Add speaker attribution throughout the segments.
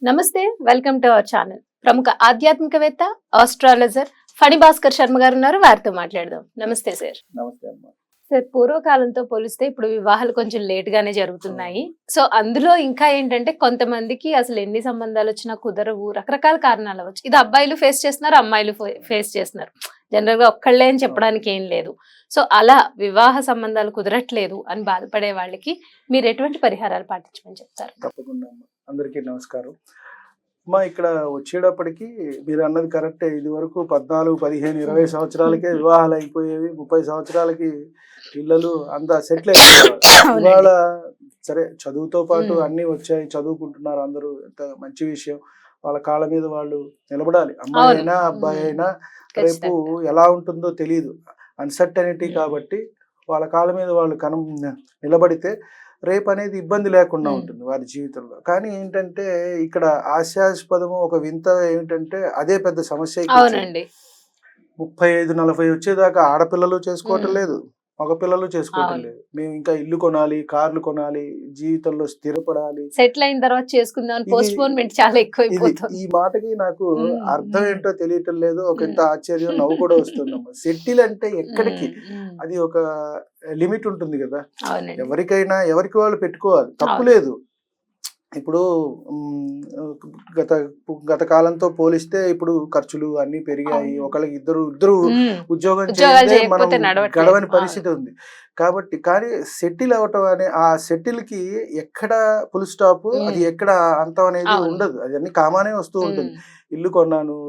Speaker 1: నమస్తే, welcome to our channel. ప్రముఖ ఆధ్యాత్మికవేత్త, ఆస్ట్రాలజర్ ఫణి భాస్కర్ శర్మ గారు ఉన్నారు. వారితో మాట్లాడదాం. నమస్తే సార్.
Speaker 2: నమస్తే అమ్మా.
Speaker 1: సార్, పూర్వకాలంతో పోలిస్తే ఇప్పుడు వివాహాలు కొంచెం లేట్ గానే జరుగుతున్నాయి. సో అందులో ఇంకా ఏంటంటే కొంతమందికి అసలు ఎన్ని సంబంధాలు వచ్చినా కుదరవు, రకరకాల కారణాలు అవ్వచ్చు. ఇది అబ్బాయిలు ఫేస్ చేస్తున్నారు, అమ్మాయిలు ఫేస్ చేస్తున్నారు. జనరల్ గా ఒక్కళ్ళే అని చెప్పడానికి ఏం లేదు. సో అలా వివాహ సంబంధాలు కుదరట్లేదు అని బాధపడే వాళ్ళకి మీరు ఎటువంటి పరిహారాలు పాటించమని చెప్తారు?
Speaker 2: తప్పకుండా అమ్మా. అందరికీ నమస్కారం అమ్మా. ఇక్కడ వచ్చేటప్పటికి మీరు అన్నది కరెక్టే. ఇది వరకు 14, 15, 20 సంవత్సరాలకే వివాహాలు అయిపోయేవి. 30 సంవత్సరాలకి పిల్లలు అంతా సెటిల్ అయిపోయేవారు. ఇవాళ సరే చదువుతో పాటు అన్ని వచ్చాయి, చదువుకుంటున్నారు అందరూ, ఎంత మంచి విషయం. వాళ్ళ కాళ్ళ మీద వాళ్ళు నిలబడాలి. అమ్మాయి అయినా అబ్బాయి అయినా రేపు ఎలా ఉంటుందో తెలియదు, అన్సర్టనిటీ. కాబట్టి వాళ్ళ కాళ్ళ మీద వాళ్ళు నిలబడితే రేపు అనేది ఇబ్బంది లేకుండా ఉంటుంది వారి జీవితంలో. కానీ ఏంటంటే ఇక్కడ ఆశాస్పదము ఒక వింత ఏమిటంటే అదే పెద్ద సమస్య. 35, 40 వచ్చేదాకా ఆడపిల్లలు చేసుకోవటం లేదు, మగపిల్లలు చేసుకోవటం లేదు. మేము ఇంకా ఇల్లు కొనాలి, కార్లు కొనాలి, జీవితంలో స్థిరపడాలి,
Speaker 1: సెటిల్ అయిన తర్వాత చేసుకుందాం, పోస్ట్పోన్మెంట్ చాలా ఎక్కువైపోతుంది.
Speaker 2: ఈ మాటకి నాకు అర్థం ఏంటో తెలియటం లేదు. ఒక ఇంత ఆశ్చర్యం, నవ్వు కూడా వస్తుందమ్మా. సెటిల్ అంటే ఎక్కడికి, అది ఒక లిమిట్ ఉంటుంది కదా. ఎవరికైనా ఎవరికి వాళ్ళు పెట్టుకోవాలి, తప్పు లేదు. ఇప్పుడు గత కాలంతో పోలిస్తే ఇప్పుడు ఖర్చులు అన్ని పెరిగాయి. ఒకళ్ళకి ఇద్దరు ఉద్యోగం చేస్తే మనం గడవని పరిస్థితి ఉంది. కాబట్టి కానీ సెటిల్ అవటం అనే ఆ సెటిల్ కి ఎక్కడ ఫుల్ స్టాప్, అది ఎక్కడ అంతం అనేది ఉండదు. అది అన్ని కామానే వస్తూ ఉంటుంది. ఇల్లు కొన్నాను,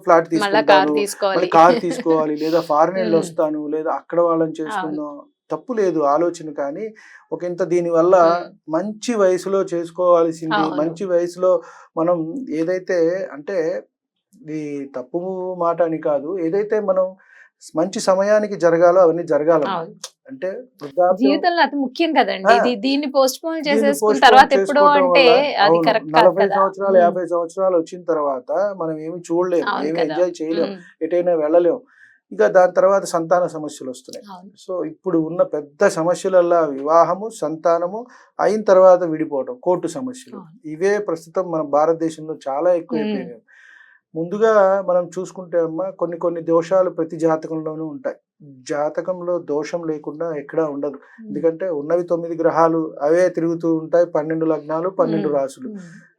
Speaker 2: ఫ్లాట్ తీసుకుంటాను, కార్ తీసుకోవాలి, లేదా ఫారెన్ వెళ్ళి వస్తాను, లేదా అక్కడ వాళ్ళని చేసుకుందాం, తప్పు లేదు ఆలోచన. కానీ ఒక ఇంత దీనివల్ల మంచి వయసులో చేసుకోవాల్సింది, మంచి వయసులో మనం ఏదైతే అంటే ఇది తప్పు మాట అని కాదు, ఏదైతే మనం మంచి సమయానికి జరగాలో అవన్నీ జరగాలి. అంటే
Speaker 1: జీవితంలో అతి ముఖ్యం కదండి. దీన్ని పోస్ట్ పోన్ చేసేసుకున్న తర్వాత ఎప్పుడో అంటే అది కరెక్ట్ కాదు.
Speaker 2: 40 సంవత్సరాలు 50 సంవత్సరాలు వచ్చిన తర్వాత మనం ఏమి చూడలేము, ఏమి ఎంజాయ్ చేయలేము, ఎటైనా వెళ్ళలేము. ఇక దాని తర్వాత సంతాన సమస్యలు వస్తున్నాయి. సో ఇప్పుడు ఉన్న పెద్ద సమస్యలల్లా వివాహము, సంతానము, అయిన తర్వాత విడిపోవడం, కోర్టు సమస్యలు, ఇవే ప్రస్తుతం మన భారతదేశంలో చాలా ఎక్కువైపోయినాయి. ముందుగా మనం చూసుకుంటే అమ్మా కొన్ని దోషాలు ప్రతి జాతకంలోనూ ఉంటాయి. జాతకంలో దోషం లేకుండా ఎక్కడా ఉండదు. ఎందుకంటే ఉన్నవి 9 గ్రహాలు, అవే తిరుగుతూ ఉంటాయి. 12 లగ్నాలు, 12 రాసులు.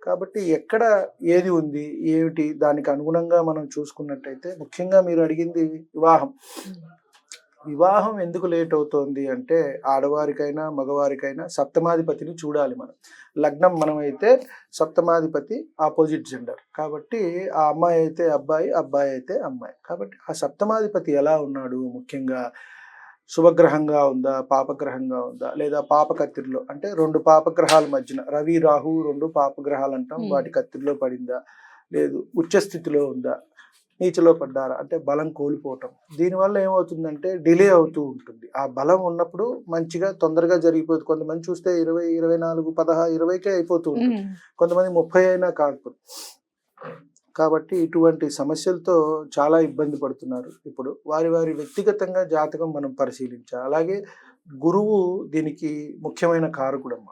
Speaker 2: కాబట్టి ఎక్కడ ఏది ఉంది ఏమిటి దానికి అనుగుణంగా మనం చూసుకున్నట్టయితే, ముఖ్యంగా మీరు అడిగింది వివాహం ఎందుకు లేట్ అవుతోంది అంటే, ఆడవారికైనా మగవారికైనా సప్తమాధిపతిని చూడాలి మనం. లగ్నం మనం అయితే సప్తమాధిపతి ఆపోజిట్ జెండర్. కాబట్టి ఆ అమ్మాయి అయితే అబ్బాయి, అబ్బాయి అయితే అమ్మాయి. కాబట్టి ఆ సప్తమాధిపతి ఎలా ఉన్నాడు, ముఖ్యంగా శుభగ్రహంగా ఉందా, పాపగ్రహంగా ఉందా, లేదా పాపకత్తిరిలో అంటే 2 పాపగ్రహాల మధ్యన, రవి రాహు 2 పాపగ్రహాలు అంటాం, వాటి కత్తిరిలో పడిందా, లేదు ఉచ్చస్థితిలో ఉందా, నీచలో పడ్డారా అంటే బలం కోల్పోవటం. దీనివల్ల ఏమవుతుందంటే డిలే అవుతూ ఉంటుంది. ఆ బలం ఉన్నప్పుడు మంచిగా తొందరగా జరిగిపోతుంది. కొంతమంది చూస్తే 20, 24, 16, 20కే అయిపోతూ ఉంటుంది. కొంతమంది 30 అయినా కాకపోతే. కాబట్టి ఇటువంటి సమస్యలతో చాలా ఇబ్బంది పడుతున్నారు. ఇప్పుడు వారి వ్యక్తిగతంగా జాతకం మనం పరిశీలించాలి. అలాగే గురువు దీనికి ముఖ్యమైన కారకుడమ్మ.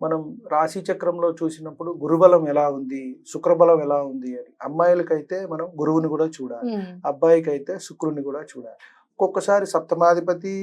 Speaker 2: మనం రాశి చక్రంలో చూసినప్పుడు గురుబలం ఎలా ఉంది, శుక్రబలం ఎలా ఉంది అని. అమ్మాయిలకైతే మనం గురువుని కూడా చూడాలి, అబ్బాయికి అయితే శుక్రుని కూడా చూడాలి. ఒక్కొక్కసారి సప్తమాధిపతి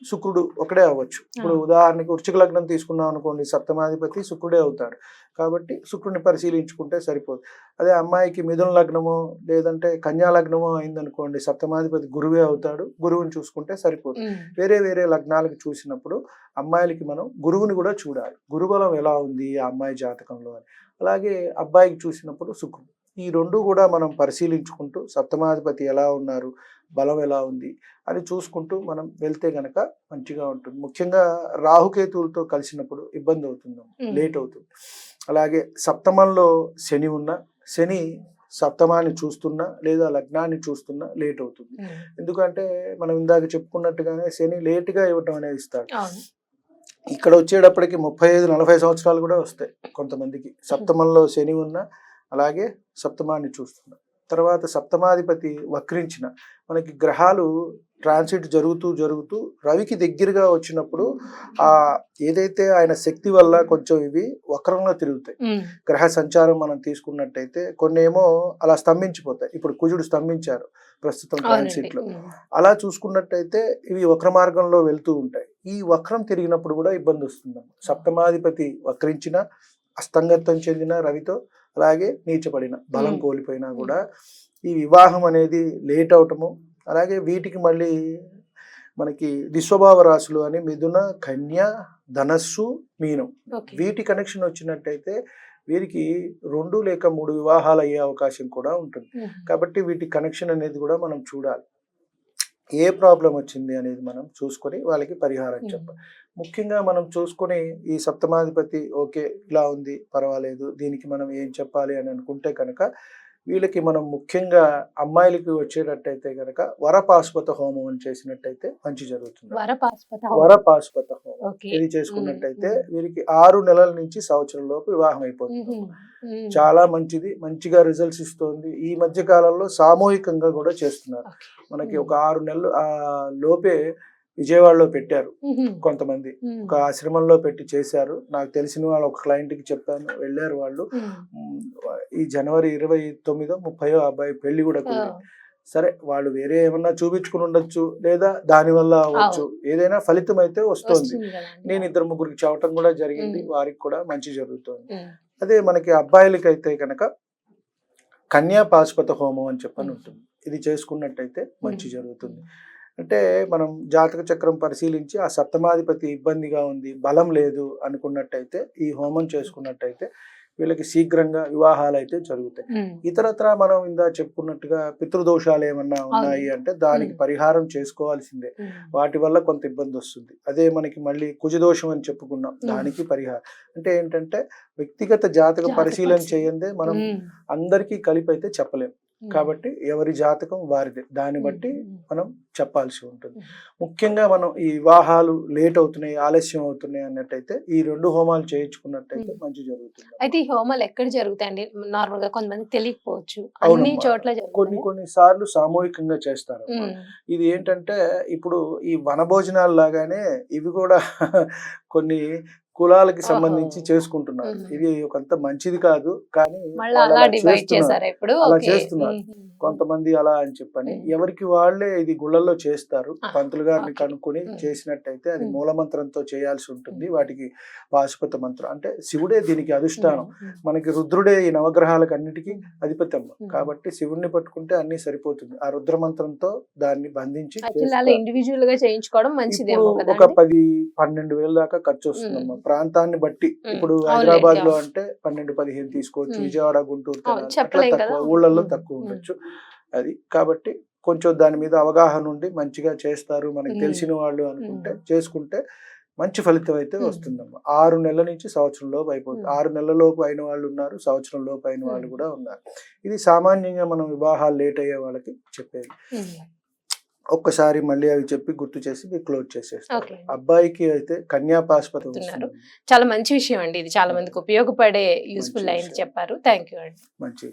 Speaker 2: శుక్రుడు ఒకడే అవ్వచ్చు. ఇప్పుడు ఉదాహరణకి వృశ్చిక లగ్నం తీసుకున్నాం అనుకోండి, సప్తమాధిపతి శుక్రుడే అవుతాడు. కాబట్టి శుక్రుడిని పరిశీలించుకుంటే సరిపోదు. అదే అమ్మాయికి మిథున లగ్నమో లేదంటే కన్యా లగ్నమో అయిందనుకోండి, సప్తమాధిపతి గురువే అవుతాడు, గురువుని చూసుకుంటే సరిపోదు. వేరే లగ్నాలకు చూసినప్పుడు అమ్మాయిలకి మనం గురువుని కూడా చూడాలి, గురుబలం ఎలా ఉంది ఆ అమ్మాయి జాతకంలో అని. అలాగే అబ్బాయికి చూసినప్పుడు శుక్రుడు. ఈ 2 కూడా మనం పరిశీలించుకుంటూ సప్తమాధిపతి ఎలా ఉన్నారు, బలం ఎలా ఉంది అని చూసుకుంటూ మనం వెళ్తే గనక మంచిగా ఉంటుంది. ముఖ్యంగా రాహుకేతువులతో కలిసినప్పుడు ఇబ్బంది అవుతుంది, లేట్ అవుతుంది. అలాగే సప్తమంలో శని ఉన్న, శని సప్తమాన్ని చూస్తున్నా లేదా లగ్నాన్ని చూస్తున్నా లేట్ అవుతుంది. ఎందుకంటే మనం ఇందాక చెప్పుకున్నట్టుగానే శని లేటుగా ఇవ్వటం అనేది ఇస్తాడు. ఇక్కడ వచ్చేటప్పటికి 35, 40 సంవత్సరాలు కూడా వస్తాయి కొంతమందికి, సప్తమంలో శని ఉన్న అలాగే సప్తమాన్ని చూస్తున్నా. తర్వాత సప్తమాధిపతి వక్రించిన, మనకి గ్రహాలు ట్రాన్సిట్ జరుగుతూ జరుగుతూ రవికి దగ్గరగా వచ్చినప్పుడు ఆ ఏదైతే ఆయన శక్తి వల్ల కొంచెం ఇవి వక్రంలో తిరుగుతాయి. గ్రహ సంచారం మనం తీసుకున్నట్టయితే కొన్ని ఏమో అలా స్తంభించిపోతాయి. ఇప్పుడు కుజుడు స్తంభించారు ప్రస్తుతం ట్రాన్సిట్ లో. అలా చూసుకున్నట్టయితే ఇవి వక్ర మార్గంలో వెళ్తూ ఉంటాయి. ఈ వక్రం తిరిగినప్పుడు కూడా ఇబ్బంది వస్తుంది. సప్తమాధిపతి వక్రించిన, అస్తంగతం చెందిన రవితో, అలాగే నీచపడిన, బలం కోల్పోయినా కూడా ఈ వివాహం అనేది లేట్ అవటము. అలాగే వీటికి మళ్ళీ మనకి దిస్వభావ రాశులు అని మిథున, కన్య, ధనస్సు, మీనం, వీటి కనెక్షన్ వచ్చినట్టయితే వీరికి 2 లేక 3 వివాహాలు అయ్యే అవకాశం కూడా ఉంటుంది. కాబట్టి వీటి కనెక్షన్ అనేది కూడా మనం చూడాలి. ఏ ప్రాబ్లం వచ్చింది అనేది మనం చూసుకొని వాళ్ళకి పరిహారం చెప్పాలి. ముఖ్యంగా మనం చూసుకొని ఈ సప్తమాధిపతి ఓకే ఇలా ఉంది, పర్వాలేదు, దీనికి మనం ఏం చెప్పాలి అని అనుకుంటే కనుక వీళ్ళకి మనం ముఖ్యంగా అమ్మాయిలకి వచ్చేటట్టయితే కనుక వరపాశుపత హోమం అని చేసినట్టయితే మంచి జరుగుతుంది. వరపాశుపత హోమం ఇది చేసుకున్నట్టయితే వీరికి 6 నెలల నుంచి సంవత్సరం లోపు వివాహం అయిపోతుంది. చాలా మంచిది, మంచిగా రిజల్ట్స్ ఇస్తుంది. ఈ మధ్య కాలంలో సామూహికంగా కూడా చేస్తున్నారు. మనకి ఒక 6 నెలలు లోపే విజయవాడలో పెట్టారు కొంతమంది, ఒక ఆశ్రమంలో పెట్టి చేశారు. నాకు తెలిసిన వాళ్ళు ఒక క్లయింట్ కి చెప్పాను, వెళ్ళారు వాళ్ళు. ఈ జనవరి 29, 30 అబ్బాయి పెళ్లి కూడా కుదిరింది. సరే, వాళ్ళు వేరే ఏమన్నా చూపించుకుని ఉండొచ్చు, లేదా దాని వల్ల అవ్వచ్చు, ఏదైనా ఫలితం అయితే వస్తుంది. నేను 2-3 చెప్పడం కూడా జరిగింది, వారికి కూడా మంచి జరుగుతుంది. అదే మనకి అబ్బాయిలకి అయితే కనుక కన్యా పాశుపత హోమం అని చెప్పని ఉంటుంది. ఇది చేసుకున్నట్టయితే మంచి జరుగుతుంది. అంటే మనం జాతక చక్రం పరిశీలించి ఆ సప్తమాధిపతి ఇబ్బందిగా ఉంది, బలం లేదు అనుకున్నట్టయితే ఈ హోమం చేసుకున్నట్టయితే వీళ్ళకి శీఘ్రంగా వివాహాలు అయితే జరుగుతాయి. ఇతరత్ర మనం ఇందా చెప్పుకున్నట్టుగా పితృదోషాలు ఏమన్నా ఉన్నాయి అంటే దానికి పరిహారం చేసుకోవాల్సిందే. వాటి వల్ల కొంత ఇబ్బంది వస్తుంది. అదే మనకి మళ్ళీ కుజదోషం అని చెప్పుకున్నాం, దానికి పరిహారం అంటే ఏంటంటే వ్యక్తిగత జాతక పరిశీలన చేయందే మనం అందరికీ కలిపి అయితే చెప్పలేం. కాబట్టి ఎవరి జాతకం వారిదే, దాన్ని బట్టి మనం చెప్పాల్సి ఉంటుంది. ముఖ్యంగా మనం ఈ వివాహాలు లేట్ అవుతున్నాయి, ఆలస్యం అవుతున్నాయి అన్నట్టయితే ఈ 2 హోమాలు చేయించుకున్నట్టయితే మంచి జరుగుతుంది.
Speaker 1: అయితే ఈ హోమాలు ఎక్కడ జరుగుతాయండి? నార్మల్ గా కొంతమంది తెలియకపోవచ్చు, అన్ని చోట్ల
Speaker 2: కొన్ని సార్లు సామూహికంగా చేస్తారు. ఇది ఏంటంటే ఇప్పుడు ఈ వనభోజనాలు లాగానే ఇవి కూడా కొన్ని కులాలకి సంబంధించి చేసుకుంటున్నారు. ఇది ఒకంత మంచిది కాదు, కానీ అలా చేస్తున్నారు కొంతమంది అలా అని చెప్పని. ఎవరికి వాళ్ళే ఇది గుళ్ళల్లో చేస్తారు. పంతులు గారిని కనుక్కొని చేసినట్టయితే అది మూలమంత్రంతో చేయాల్సి ఉంటుంది. వాటికి పాశుపత మంత్రం అంటే శివుడే దీనికి అధిష్టానం. మనకి రుద్రుడే ఈ నవగ్రహాలకు అన్నిటికీ అధిపత్యం. కాబట్టి శివుణ్ణి పట్టుకుంటే అన్ని సరిపోతుంది. ఆ రుద్ర మంత్రంతో దాన్ని బంధించి
Speaker 1: ఇండివిజువల్ గా చేయించుకోవడం మంచిది.
Speaker 2: ఒక 10-12 వేల దాకా ఖర్చు వస్తుందమ్మా ప్రాంతాన్ని బట్టి. ఇప్పుడు హైదరాబాద్ లో అంటే 12-15 తీసుకోవచ్చు, విజయవాడ, గుంటూరు అట్లా తక్కువ, ఊళ్ళల్లో తక్కువ ఉండొచ్చు. అది కాబట్టి కొంచెం దాని మీద అవగాహన ఉండి మంచిగా చేస్తారు మనకి తెలిసిన వాళ్ళు అనుకుంటే చేసుకుంటే మంచి ఫలితం అయితే వస్తుందమ్మా. 6 నెలల నుంచి సంవత్సరం లోపు అయిపోతుంది. 6 నెలల లోపు అయిన వాళ్ళు ఉన్నారు, సంవత్సరం లోపు అయిన వాళ్ళు కూడా ఉన్నారు. ఇది సామాన్యంగా మనం వివాహాలు లేట్ అయ్యే వాళ్ళకి చెప్పేది. ఒక్కసారి మళ్ళీ అవి చెప్పి గుర్తు చేసి మీరు క్లోజ్ చేసేస్తారు. అబ్బాయికి అయితే కన్యా పాశుపత.
Speaker 1: చాలా మంచి విషయం అండి, ఇది చాలా మందికి ఉపయోగపడే యూస్ఫుల్ అయింది చెప్పారు. థ్యాంక్ యూ అండి.
Speaker 2: మంచి